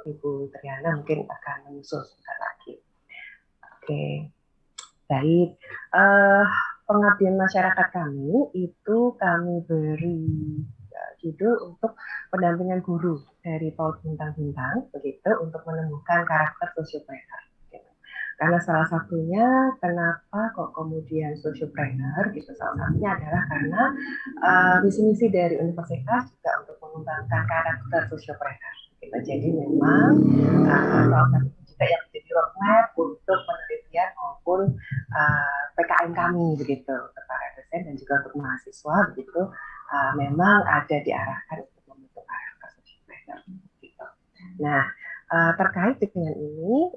Ibu Triana mungkin akan menyusul sebentar lagi. Oke, baik. Uh, Pengabdian masyarakat kami itu kami beri judul untuk pendampingan guru dari PAUD Bintang-Bintang, begitu, untuk menumbuhkan karakter sosiopreneur. Gitu. Karena salah satunya kenapa kok kemudian sosiopreneur, gitu, salah satunya adalah karena misi-misi dari universitas juga untuk mengembangkan karakter sosiopreneur. Gitu. Jadi memang salah satu juga yang menjadi roadmap untuk penelitian maupun PKN kami begitu untuk para dosen dan juga untuk mahasiswa begitu memang ada diarahkan untuk membentuk karakter sosiopreneur gitu. Nah terkait dengan ini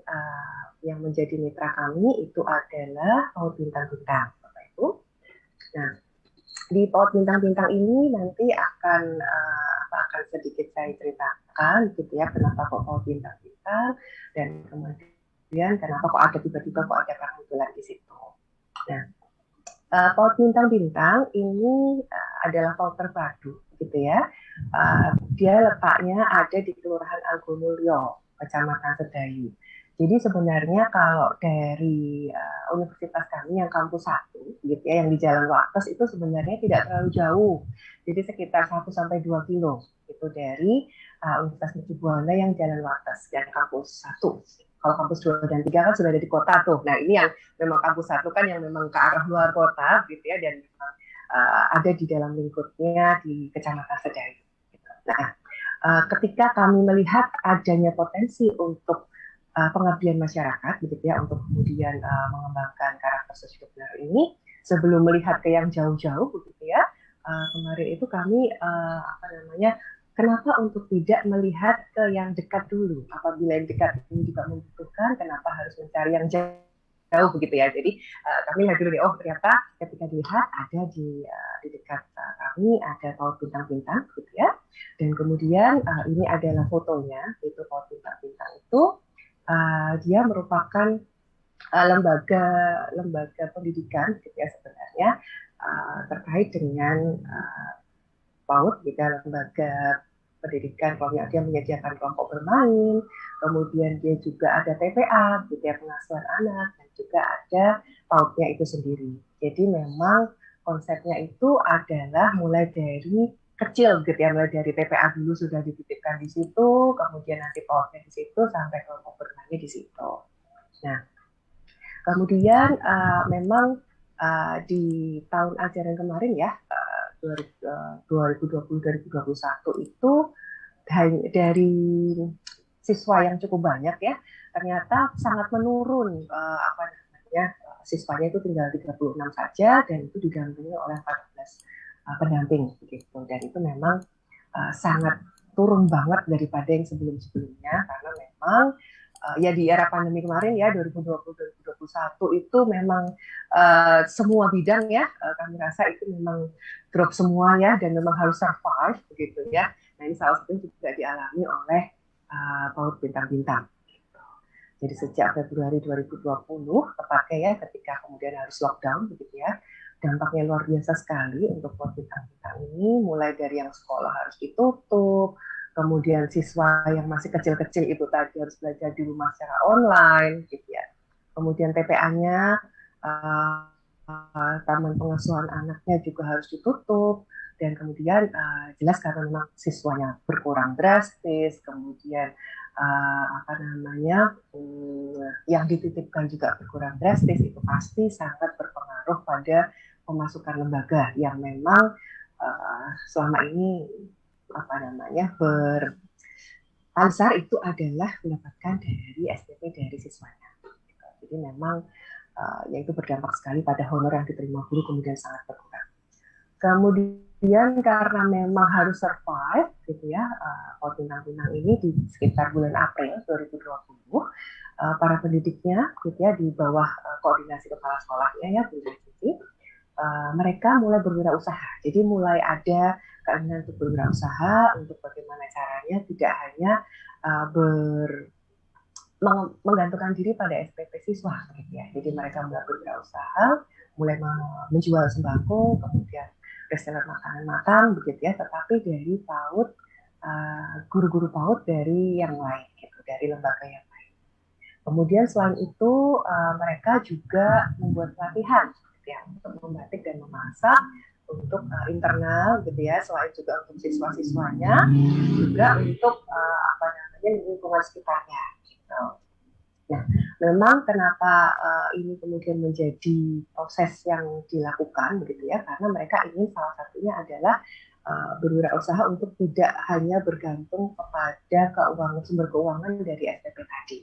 yang menjadi mitra kami itu adalah PAUD Bintang-Bintang Bapak Ibu. Nah di PAUD Bintang-Bintang ini nanti akan sedikit saya ceritakan gitu ya kenapa kok PAUD Bintang-Bintang dan kemudian kenapa kok ada tiba-tiba kok ada karhutlah di situ. Nah PAUD Bintang-Bintang ini adalah PAUD terpadu gitu ya. Dia letaknya ada di Kelurahan Argomulyo, Kecamatan Sedayu. Jadi sebenarnya kalau dari universitas kami yang kampus 1 gitu ya, yang di Jalan Wates itu sebenarnya tidak terlalu jauh. Jadi sekitar 1 sampai 2 kilo itu dari Universitas Mercu Buana yang Jalan Wates dan kampus 1. Kalau kampus 2 dan 3 kan sudah ada di kota tuh. Nah, ini yang memang kampus 1 kan yang memang ke arah luar kota gitu ya dan memang ada di dalam lingkupnya di Kecamatan Sedayu. Gitu. Nah, ketika kami melihat adanya potensi untuk pengabdian masyarakat gitu ya untuk kemudian mengembangkan karakter sosiopreneur ini sebelum melihat ke yang jauh-jauh begitu ya kemarin itu kami kenapa untuk tidak melihat ke yang dekat dulu apabila yang dekat ini juga membutuhkan kenapa harus mencari yang jauh begitu ya jadi kami lihat dulu nih oh ternyata ketika dilihat ada di dekat kami ada PAUD Bintang-Bintang gitu ya dan kemudian ini adalah fotonya itu PAUD Bintang-Bintang itu dia merupakan lembaga pendidikan gitu ya sebenarnya terkait dengan PAUD gitu ya, lembaga pendidikan kalau dia menyediakan kelompok bermain kemudian dia juga ada TPA gitu ya pengasuhan anak dan juga ada PAUD-nya itu sendiri jadi memang konsepnya itu adalah mulai dari kecil gitu ya mulai dari TPA dulu sudah dititipkan di situ kemudian nanti PAUD-nya di situ sampai kelompok bermainnya di situ nah kemudian memang di tahun ajaran kemarin ya 2020-2021 itu dari siswa yang cukup banyak ya ternyata sangat menurun siswanya itu tinggal 36 saja dan itu didampingi oleh 14 pendamping begitu dan itu memang sangat turun banget daripada yang sebelum-sebelumnya karena memang ya di era pandemi kemarin ya 2020-2021 itu memang semua bidang ya kami rasa itu memang drop semua ya dan memang harus survive begitu ya. Nah ini salah satu juga dialami oleh PAUD Bintang-Bintang. Gitu. Jadi sejak Februari 2020 tepatnya ya ketika kemudian harus lockdown begitu ya dampaknya luar biasa sekali untuk PAUD Bintang-Bintang ini mulai dari yang sekolah harus ditutup kemudian siswa yang masih kecil-kecil itu tadi harus belajar di rumah secara online gitu ya kemudian TPA-nya taman pengasuhan anaknya juga harus ditutup dan kemudian jelas karena memang siswanya berkurang drastis kemudian yang dititipkan juga berkurang drastis itu pasti sangat berpengaruh pada pemasukan lembaga yang memang selama ini besar itu adalah mendapatkan dari SPP dari siswanya. Jadi memang yaitu berdampak sekali pada honor yang diterima guru kemudian sangat berkurang. Kemudian karena memang harus survive gitu ya, PAUD Bintang-Bintang ini di sekitar bulan April 2020 para pendidiknya gitu ya di bawah koordinasi kepala sekolahnya ya Bu Siti mereka mulai berwirausaha. Jadi mulai ada keinginan untuk berwirausaha untuk bagaimana caranya tidak hanya menggantungkan diri pada SPP siswa gitu ya. Jadi mereka mulai berwirausaha, mulai menjual sembako, kemudian reseller makanan begitu ya, tetapi dari PAUD guru-guru PAUD dari yang lain gitu dari lembaga yang lain. Kemudian selain itu mereka juga membuat pelatihan gitu ya, untuk membatik dan memasak untuk internal gitu ya, selain juga untuk siswa-siswanya, juga untuk apa namanya lingkungan sekitarnya. Gitu. Nah, memang kenapa ini kemudian menjadi proses yang dilakukan begitu ya, karena mereka ingin salah satunya adalah berwirausaha untuk tidak hanya bergantung kepada keuangan, sumber keuangan dari SPP tadi.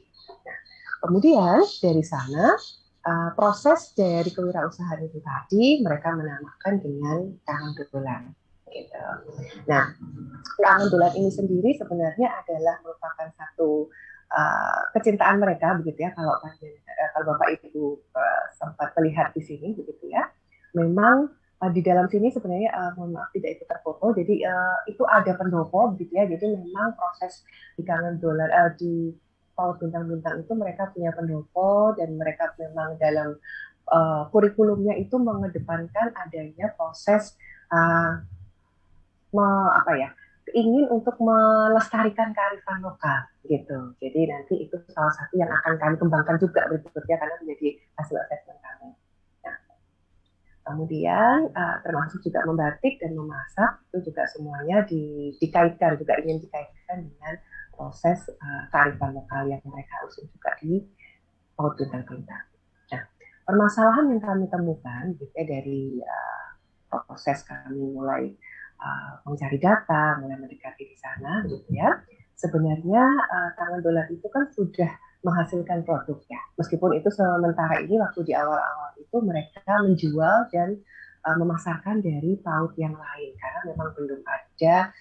Nah, kemudian dari sana proses dari kewirausahaan itu tadi mereka menamakan dengan tangan dolan. Gitu. Nah, tangan dolan ini sendiri sebenarnya adalah merupakan satu kecintaan mereka begitu ya, kalau Bapak Ibu sempat melihat di sini begitu ya. Memang di dalam sini sebenarnya mohon maaf tidak ikut terfoto, jadi itu ada pendopo begitu ya. Jadi memang proses di kangen dolar di paut bintang-bintang itu mereka punya pendopo, dan mereka memang dalam kurikulumnya itu mengedepankan adanya proses uh, apa ya, ingin untuk melestarikan kearifan lokal gitu. Jadi nanti itu salah satu yang akan kami kembangkan juga berikutnya karena menjadi hasil asesmen kami. Nah, kemudian termasuk juga membatik dan memasak itu juga semuanya dikaitkan, juga ingin dikaitkan dengan proses kearifan lokal yang mereka usung juga di Paut Bintang-Bintang. Nah, permasalahan yang kami temukan gitu ya, dari proses kami mulai mencari data, mulai mendekati di sana, gitu ya. Sebenarnya tangan dolar itu kan sudah menghasilkan produk ya. Meskipun itu sementara ini waktu di awal-awal itu mereka menjual dan memasarkan dari paut yang lain karena memang belum ada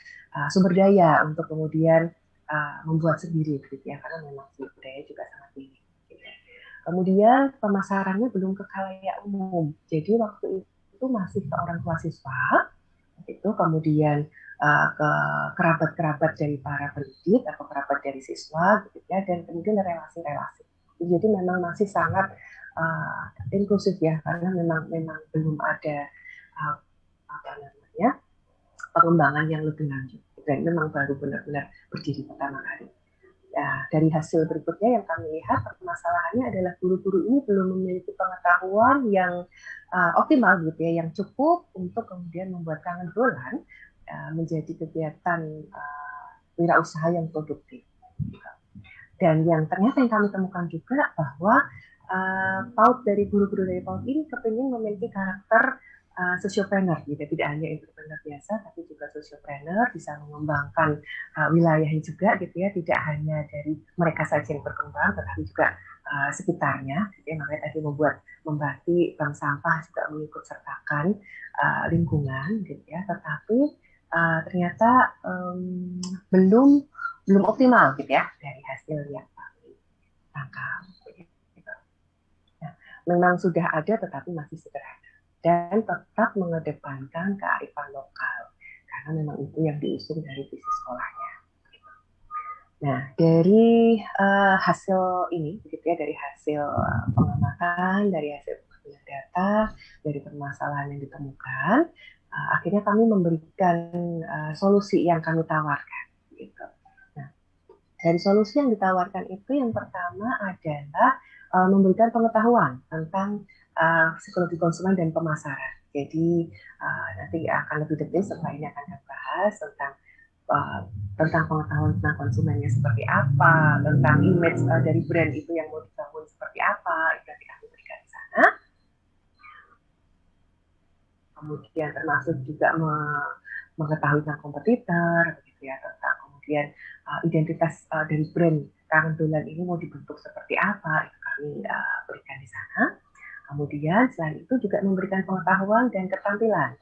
sumber daya untuk kemudian membuat sendiri, gitu ya. Karena memang sumber daya juga sangat tinggi. Gitu. Kemudian pemasarannya belum ke khalayak umum. Jadi waktu itu masih ke orang tua siswa, itu kemudian ke kerabat-kerabat dari para pendidik atau kerabat dari siswa gitu ya, dan kemudian relasi-relasi. Jadi memang masih sangat inklusif ya, karena memang belum ada apa namanya pengembangan yang lebih lanjut, dan memang baru benar-benar berdiri pertama kali. Nah, dari hasil berikutnya yang kami lihat, permasalahannya adalah guru-guru ini belum memiliki pengetahuan yang optimal gitu ya, yang cukup untuk kemudian membuat kangen dolan menjadi kegiatan wirausaha yang produktif. Dan yang ternyata yang kami temukan juga bahwa PAUD dari guru-guru dari PAUD ini kepingin memiliki karakter sosiopreneur gitu, tidak hanya entrepreneur biasa tapi juga sosiopreneur, bisa mengembangkan wilayahnya juga gitu ya, tidak hanya dari mereka saja yang berkembang tetapi juga sekitarnya gitu ya. Makanya tadi membuat membatik, bank sampah juga mengikut sertakan lingkungan gitu ya, tetapi ternyata belum optimal gitu ya dari hasil yang kami tangkap. Nah, memang sudah ada tetapi masih sederhana dan tetap mengedepankan kearifan lokal karena memang itu yang diusung dari visi sekolahnya. Nah, dari hasil ini, gitu ya, dari hasil pengamatan, dari hasil pengambilan data, dari permasalahan yang ditemukan, akhirnya kami memberikan solusi yang kami tawarkan. Gitu. Nah, dari solusi yang ditawarkan itu yang pertama adalah memberikan pengetahuan tentang psikologi konsumen dan pemasaran. Jadi nanti akan lebih detail setelah ini akan dibahas tentang pengetahuan tentang konsumennya seperti apa, tentang image dari brand itu yang mau dibangun seperti apa, itu nanti kami berikan di sana. Kemudian termasuk juga mengetahui tentang kompetitor, begitu ya, tentang kemudian identitas dari brand kangen dolan ini mau dibentuk seperti apa, itu kami berikan di sana. Kemudian selain itu juga memberikan pengetahuan dan keterampilan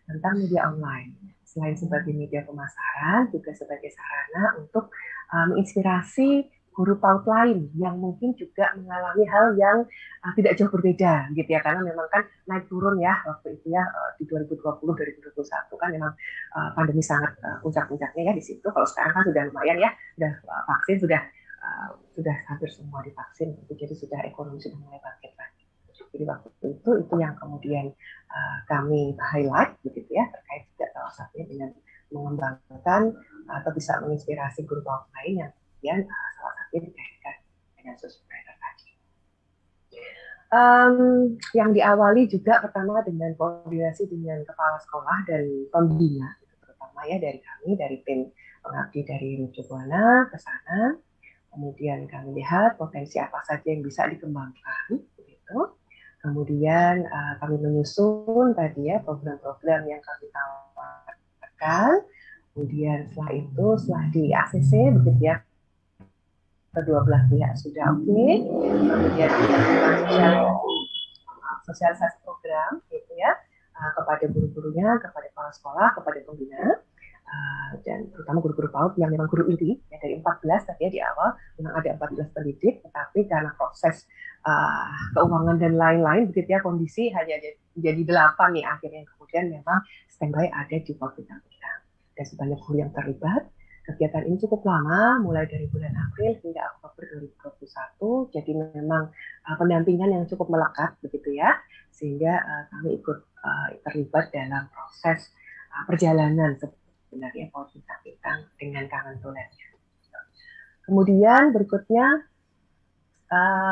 tentang media online. Selain sebagai media pemasaran, juga sebagai sarana untuk menginspirasi guru PAUD lain yang mungkin juga mengalami hal yang tidak jauh berbeda gitu ya, karena memang kan naik turun ya waktu itu ya, di 2020 2021 kan memang pandemi sangat puncak-puncaknya ya di situ. Kalau sekarang kan sudah lumayan ya, sudah vaksin sudah hampir semua divaksin, jadi sudah ekonomi sudah mulai bangkit lagi. Jadi waktu itu yang kemudian kami highlight begitu ya, terkait juga salah satunya dengan mengembangkan atau bisa menginspirasi guru PAUD lain yang kemudian salah satunya dikaitkan dengan sosmed tadi. Yang diawali juga pertama dengan koordinasi dengan kepala sekolah dan pembina, terutama ya dari kami, dari tim pengabdi dari Rujuk Buana ke sana. Kemudian kami lihat potensi apa saja yang bisa dikembangkan, begitu. Kemudian kami menyusun tadi ya program-program yang kami tawarkan. Kemudian setelah itu, setelah di ACC, begitu ya, kedua belah pihak sudah oke. Kemudian kita lakukan sosialisasi program, gitu ya, kepada guru-gurunya, kepada kepala sekolah, kepada pembina. Dan terutama guru-guru PAUD yang memang guru inti ya, dari 14 tadi ya di awal memang ada 14 pendidik, tetapi karena proses keuangan dan lain-lain begitu ya, kondisi hanya jadi 8 nih akhirnya, kemudian memang standby ada di bawah bintang. Dan sebanyak guru yang terlibat. Kegiatan ini cukup lama, mulai dari bulan April hingga Oktober 2021, jadi memang pendampingan yang cukup melekat begitu ya, sehingga kami ikut terlibat dalam proses perjalanan sebenarnya PAUD Bintang-Bintang dengan Kangen Tulennya. Kemudian berikutnya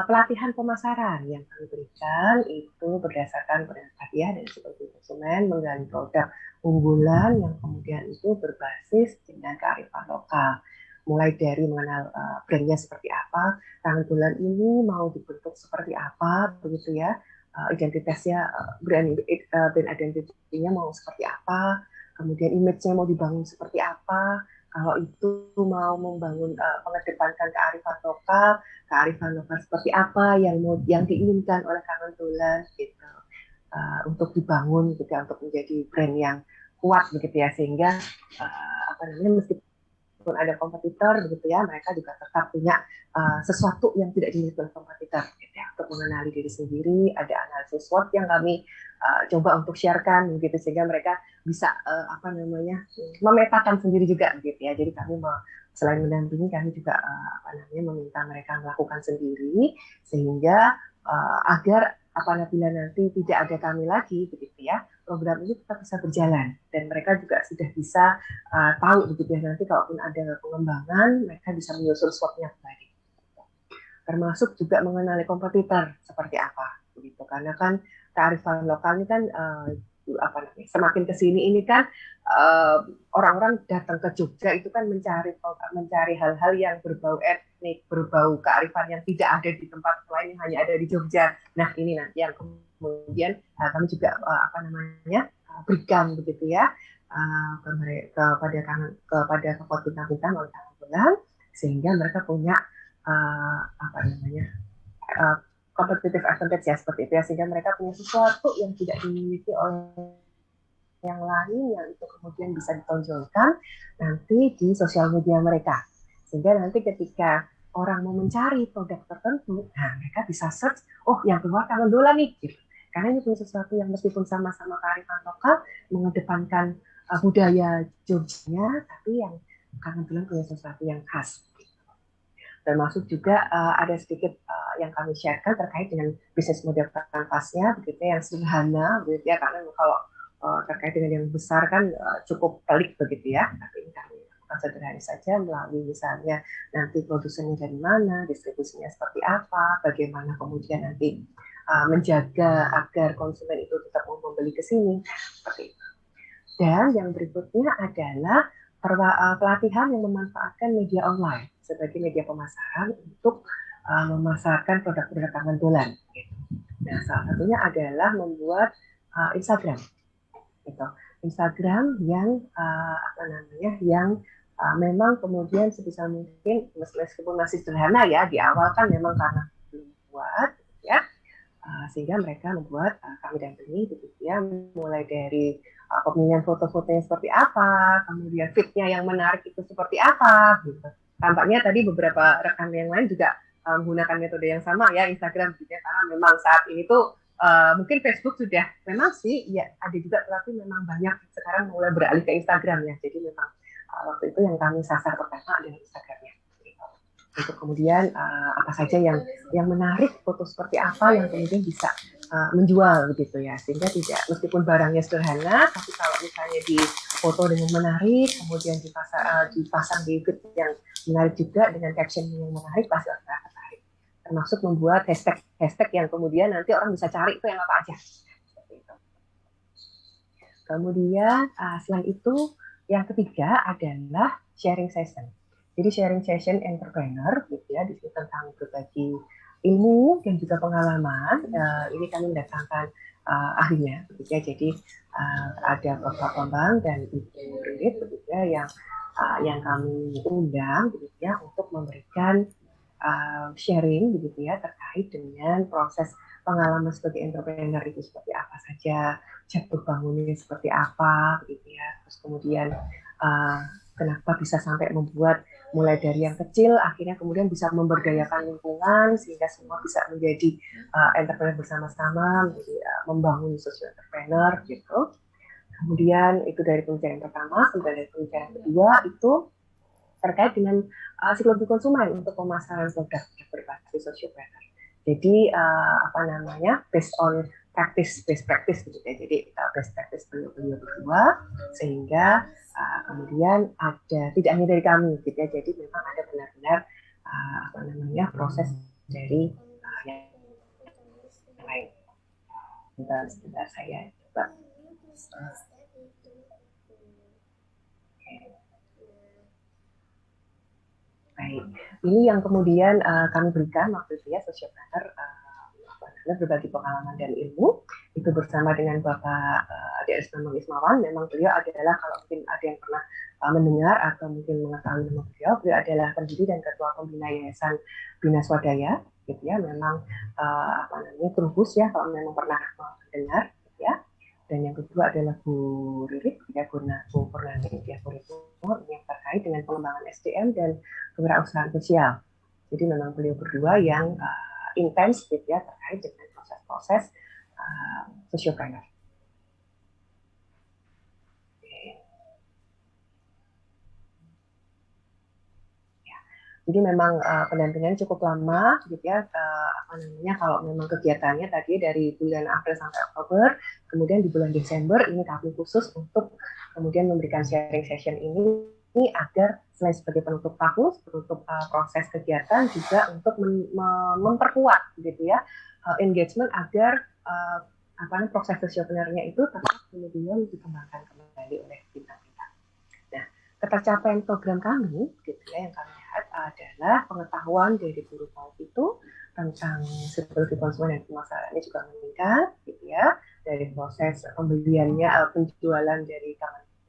pelatihan pemasaran yang kami berikan itu berdasarkan tadi ya dari psikologi konsumen, menggali produk unggulan yang kemudian itu berbasis dengan kearifan lokal. Mulai dari mengenal brandnya seperti apa, Kangen Tulen ini mau dibentuk seperti apa, begitu ya, identitasnya, brand identity-nya mau seperti apa, kemudian image-nya mau dibangun seperti apa, kalau itu mau membangun mengedepankan kearifan lokal seperti apa yang diinginkan oleh Kangen Tulen gitu, untuk dibangun gitu ya, untuk menjadi brand yang kuat begitu ya, sehingga meskipun ada kompetitor begitu ya, mereka juga tetap punya sesuatu yang tidak dimiliki oleh kompetitor gitu ya, untuk mengenali diri sendiri. Ada analisis SWOT yang kami coba untuk sharekan begitu, sehingga mereka bisa memetakan sendiri juga gitu ya. Jadi kami selain mendampingi, kami juga meminta mereka melakukan sendiri, sehingga agar apabila nanti tidak ada kami lagi begitu ya, program ini tetap bisa berjalan dan mereka juga sudah bisa tahu begitu ya, nanti kalaupun ada pengembangan mereka bisa menyusul SWOT-nya kembali. Termasuk juga mengenali kompetitor seperti apa begitu, karena kan kearifan lokal ini kan semakin kesini ini kan orang-orang datang ke Jogja itu kan mencari hal-hal yang berbau etnik, berbau kearifan yang tidak ada di tempat lain, yang hanya ada di Jogja. Nah ini nanti yang kemudian kami juga berikan begitu ya kepada Kepot Bintang-Bintang oleh Kangen Tulen, sehingga mereka punya competitive advantage ya, seperti itu ya, sehingga mereka punya sesuatu yang tidak dimiliki oleh yang lain, yang itu kemudian bisa ditonjolkan nanti di sosial media mereka, sehingga nanti ketika orang mau mencari produk tertentu, nah mereka bisa search, oh yang keluar Kangen Tulen nih gitu. Karena ini punya sesuatu yang meskipun sama-sama kearifan lokal, mengedepankan budaya Jogja, tapi yang Kangen Tulen punya sesuatu yang khas. Termasuk juga ada sedikit yang kami sharekan terkait dengan bisnis model kanvasnya begitu, yang sederhana begitu ya, karena kalau terkait dengan yang besar kan cukup pelik begitu ya, tapi ini kami lakukan sederhana saja melalui misalnya nanti produsennya dari mana, distribusinya seperti apa, bagaimana kemudian nanti menjaga agar konsumen itu tetap mau membeli ke sini seperti itu. Dan yang berikutnya adalah pelatihan yang memanfaatkan media online sebagai media pemasaran untuk memasarkan produk-produk Kangen Tulen. Nah, salah satunya adalah membuat Instagram, gitu. Instagram yang yang memang kemudian sebisa mungkin meskipun masih sederhana ya di awal kan, memang karena belum buat ya, sehingga mereka membuat kami dampingi begitu ya, mulai dari pemilihan foto-fotonya seperti apa, kemudian fitnya yang menarik itu seperti apa gitu. Tampaknya tadi beberapa rekan yang lain juga menggunakan metode yang sama ya, Instagram gitu ya, karena memang saat ini tuh mungkin Facebook sudah memang sih ya ada juga, tapi memang banyak sekarang mulai beralih ke Instagram ya. Jadi memang waktu itu yang kami sasar pertama adalah Instagramnya. Untuk kemudian apa saja yang menarik, foto seperti apa yang kemudian bisa menjual begitu ya, sehingga tidak, meskipun barangnya sederhana, tapi kalau misalnya di foto dengan menarik, kemudian dipasang di feed yang menarik juga dengan caption yang menarik, pasti orang akan tertarik. Termasuk membuat hashtag yang kemudian nanti orang bisa cari itu yang apa aja. Seperti itu. Kemudian selain itu yang ketiga adalah sharing session. Jadi sharing session entrepreneur gitu ya, di situ tentang berbagi ilmu dan juga pengalaman. Ini kami mendatangkan ahlinya gitu ya. Jadi ada Bapak Bambang dan Ibu Rinit gitu ya, yang kami undang gitu ya untuk memberikan sharing gitu ya terkait dengan proses pengalaman sebagai entrepreneur itu seperti apa saja, jatuh bangunnya seperti apa gitu ya, terus kemudian kenapa bisa sampai membuat mulai dari yang kecil akhirnya kemudian bisa memberdayakan lingkungan sehingga semua bisa menjadi entrepreneur bersama-sama, menjadi membangun social entrepreneur gitu. Kemudian itu dari pembicaraan pertama, kemudian dari pembicaraan kedua itu terkait dengan psikologi konsumen untuk pemasaran produk yang berbasis sociopreneur. Jadi apa namanya, based on best practice gitu ya. Jadi best practice beliau berdua, sehingga kemudian ada tidak hanya dari kami gitu ya. Jadi memang ada benar-benar apa namanya proses dari yang lain. Sebentar saya coba. Baik, ini yang kemudian kami berikan waktu itu ya, sociopreneur berbagi pengalaman dan ilmu itu bersama dengan Bapak D.S. Bambang Ismawan. Memang beliau adalah, kalau mungkin ada yang pernah mendengar atau mungkin mengetahui nama beliau, beliau adalah pendiri dan ketua pembina Yayasan Bina Swadaya gitu ya. Memang apa namanya Trubus ya, kalau memang pernah mendengar gitu ya. Dan yang kedua adalah Bu Ririt ya, Bu Purnani ya, Bu Ririt yang terkait dengan pengembangan SDM dan kewirausahaan sosial. Jadi memang beliau berdua yang intens gitu ya terkait dengan proses-proses sociopreneur. Jadi memang pendampingannya cukup lama gitu ya, apa namanya, kalau memang kegiatannya tadi dari bulan April sampai Oktober, kemudian di bulan Desember ini kami khusus untuk kemudian memberikan sharing session ini agar selain sebagai penutup tahun, penutup proses kegiatan, juga untuk memperkuat gitu ya engagement agar apa namanya proses sosiopreneurnya itu tetap kemudian dikembangkan kembali oleh bintang-bintang. Nah, ketercapaian program kami gitu ya, yang kami lihat adalah pengetahuan dari guru PAUD itu tentang psikologi konsumen dan pemasarannya juga meningkat gitu ya, dari proses pembeliannya, penjualan dari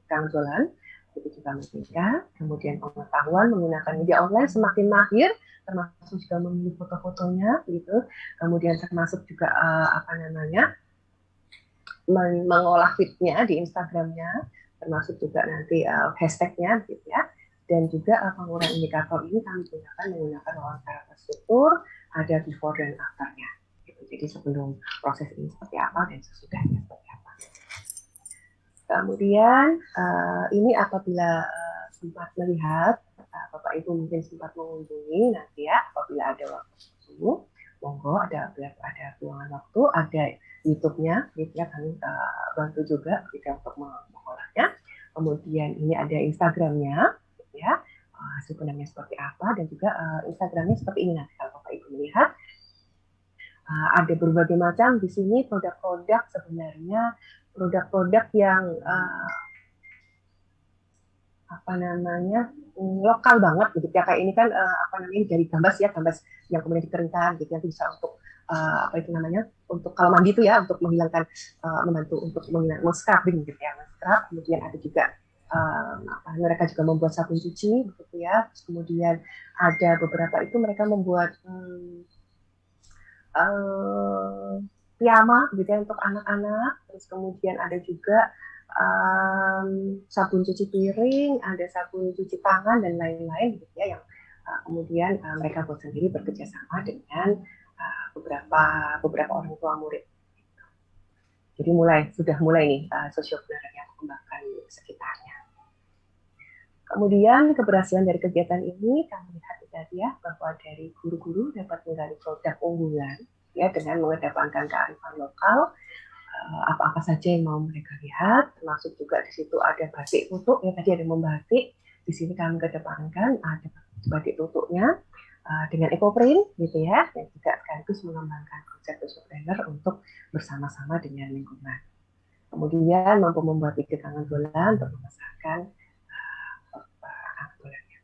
kang jualan itu juga meningkat, kemudian pengetahuan menggunakan media online semakin mahir, termasuk juga memilih foto-fotonya gitu, kemudian termasuk juga apa namanya mengolah feed-nya di Instagramnya, termasuk juga nanti hashtag-nya gitu ya. Dan juga pengurangan indikator ini kami menggunakan wawancara terstruktur, ada before dan after-nya. Gitu. Jadi sebelum proses ini seperti apa dan sesudahnya seperti apa. Kemudian ini apabila sempat melihat, Bapak Ibu mungkin sempat mengunjungi nanti ya, apabila ada waktu, monggo ada ruangan waktu, ada YouTube-nya, gitu ya, kami bantu juga kita untuk mengolahnya. Kemudian ini ada Instagram-nya, gitu ya, hasil pendampingan seperti apa, dan juga Instagram-nya seperti ini nanti kalau Bapak Ibu melihat. Ada berbagai macam di sini produk-produk, sebenarnya produk-produk yang apa namanya lokal banget gitu ya, kayak ini kan apa namanya dari gambas ya, gambas yang kemudian dikeringkan gitu, yang bisa untuk apa itu namanya, untuk kalau mandi itu ya, untuk menghilangkan membantu untuk scrubbing gitu ya, scrub. Kemudian ada juga apa, mereka juga membuat sabun cuci begitu ya. Terus kemudian ada beberapa itu mereka membuat piyama gitu ya untuk anak-anak. Terus kemudian ada juga sabun cuci piring, ada sabun cuci tangan dan lain-lain gitu ya, yang kemudian mereka buat sendiri bekerjasama dengan beberapa orang tua murid. Jadi sudah mulai nih sosiopreneur yang mengembangkan sekitarnya. Kemudian keberhasilan dari kegiatan ini kami lihat tadi ya, bahwa dari guru-guru dapat menggali produk unggulan ya dengan mengedepankan kearifan lokal. Apa-apa saja yang mau mereka lihat, termasuk juga di situ ada batik foto ya, tadi ada membatik. Di sini kami kedepankan ada batik tutuknya dengan ekoprint gitu ya, dan juga sekaligus mengembangkan konsep entrepreneur untuk bersama-sama dengan lingkungan. Kemudian mampu membuat ide tangan bulan untuk memasarkan tangan bulannya.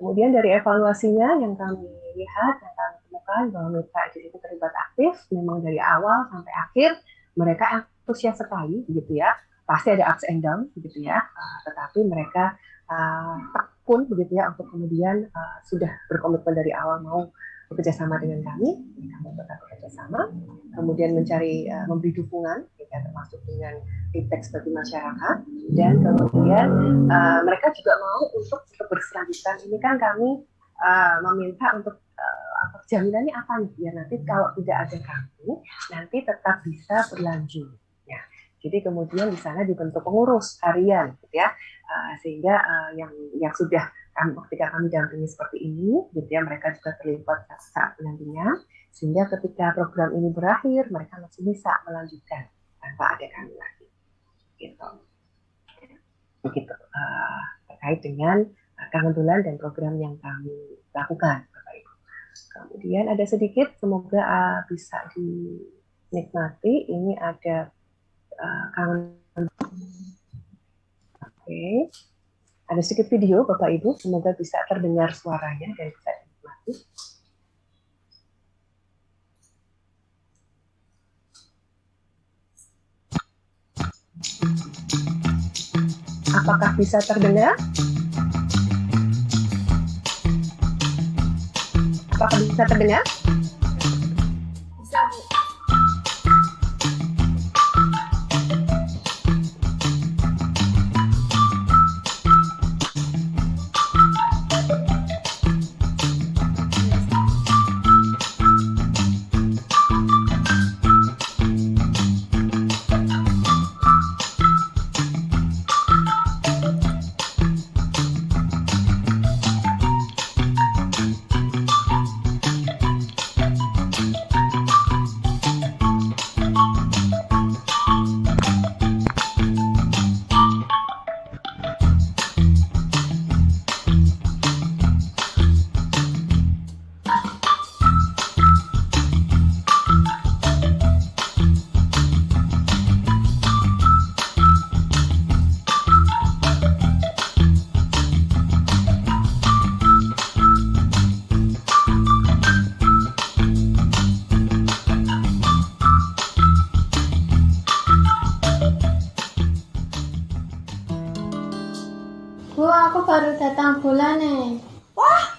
Kemudian dari evaluasinya yang kami lihat, yang kami temukan bahwa mitra di situ terlibat aktif, memang dari awal sampai akhir mereka antusias sekali, gitu ya. Pasti ada ups and down, gitu ya. Tetapi mereka tekun, begitu ya, untuk kemudian sudah berkomitmen dari awal mau bekerja sama dengan kami tetap bekerja sama, kemudian mencari memberi dukungan, ya, termasuk dengan feedback seperti masyarakat, dan kemudian mereka juga mau untuk keberlanjutan. Ini kan kami meminta untuk jaminannya apa nih? Ya nanti kalau tidak ada kami, nanti tetap bisa berlanjut. Ya. Jadi kemudian di sana dibentuk pengurus harian, gitu ya, sehingga yang sudah ketika kami dampingi seperti ini, gitu ya, mereka juga terlibat saat nantinya, sehingga ketika program ini berakhir, mereka masih bisa melanjutkan tanpa ada kami lagi. Gitu. Begitu terkait dengan kebetulan dan program yang kami lakukan, Bapak Ibu. Kemudian ada sedikit, semoga bisa dinikmati. Ini ada kangen. Oke. Ada sedikit video, Bapak Ibu, semoga bisa terdengar suaranya dan bisa dinikmati. Apakah bisa terdengar? Apakah bisa terdengar? Bisa, Bu. Bu, aku baru datang bulan nih. Wah.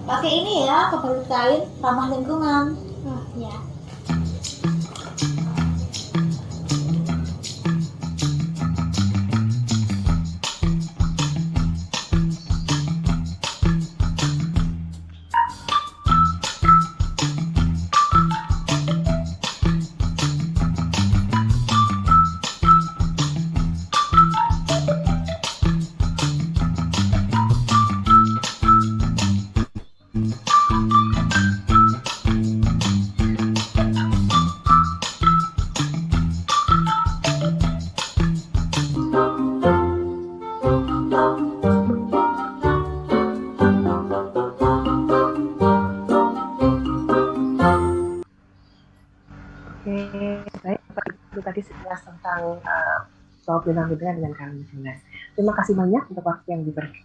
Pakai ini ya, kebalut kain ramah lingkungan. Oh, ya. Baik, Bapak Ibu tadi sekilas tentang soal bidang-bidang dengan kami jelas. Terima kasih banyak untuk waktu yang diberikan.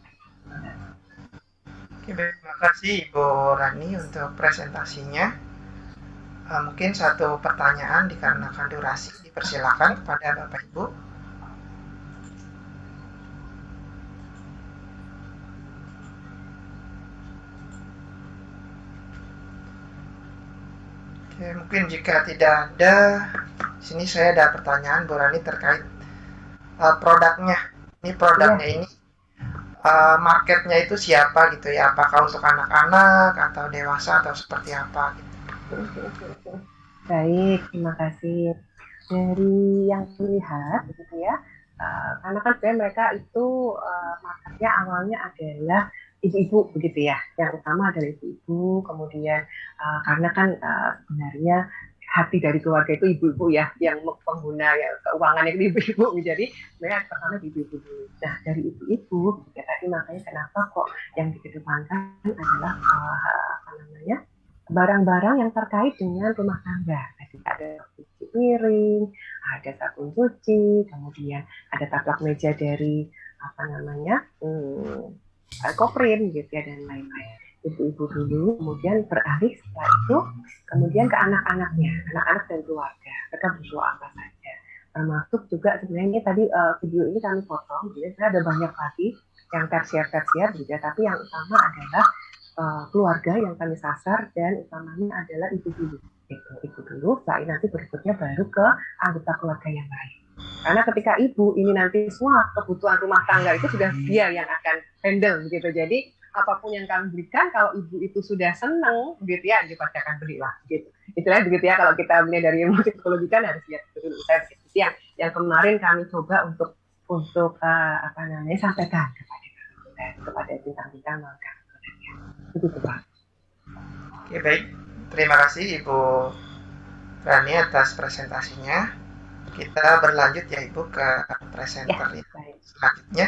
Oke, terima kasih Ibu Rani untuk presentasinya. Mungkin satu pertanyaan dikarenakan durasi, dipersilakan kepada Bapak Ibu. Oke, mungkin jika tidak ada, sini saya ada pertanyaan Bu Rani terkait produknya. Ini produknya ini marketnya itu siapa gitu ya? Apakah untuk anak-anak atau dewasa atau seperti apa? Gitu. Baik, terima kasih. Dari yang dilihat, gitu ya, karena kan sebenarnya mereka itu marketnya awalnya adalah ibu-ibu, begitu ya. Yang utama adalah ibu-ibu, kemudian karena kan sebenarnya hati dari keluarga itu ibu-ibu ya, yang pengguna ya keuangan itu ibu-ibu. Jadi sebenarnya pertama ibu-ibu dulu. Nah dari ibu-ibu ya tadi makanya kenapa kok yang dikedepankan adalah apa namanya barang-barang yang terkait dengan rumah tangga. Jadi ada cuci piring, ada sabun cuci, kemudian ada taplak meja dari apa namanya koprin gitu ya dan lain-lain. Ibu-ibu dulu, kemudian beralih setelah itu, kemudian ke anak-anaknya, anak-anak dan keluarga. Mereka butuh apa saja. Termasuk juga sebenarnya tadi video ini kami potong, jadi ada banyak lagi yang tersier gitu ya, tapi yang utama adalah keluarga yang kami sasar dan utamanya adalah ibu dulu. Ibu dulu, setelah nanti berikutnya baru ke anggota keluarga yang lain. Karena ketika ibu ini nanti semua kebutuhan rumah tangga itu sudah dia yang akan handle gitu. Jadi apapun yang kami berikan, kalau ibu itu sudah senang gitu ya, dia pasti akan belilah gitu. Itulah begitu ya, kalau kita melihat dari ilmu psikologi kan harus lihat itu dulu. Saya begitu yang kemarin kami coba untuk apa namanya sampaikan kepada bintang-bintang maka begitu Pak. Oke, baik. Terima kasih Ibu Rani atas presentasinya. Kita berlanjut ya Ibu ke presenter selanjutnya.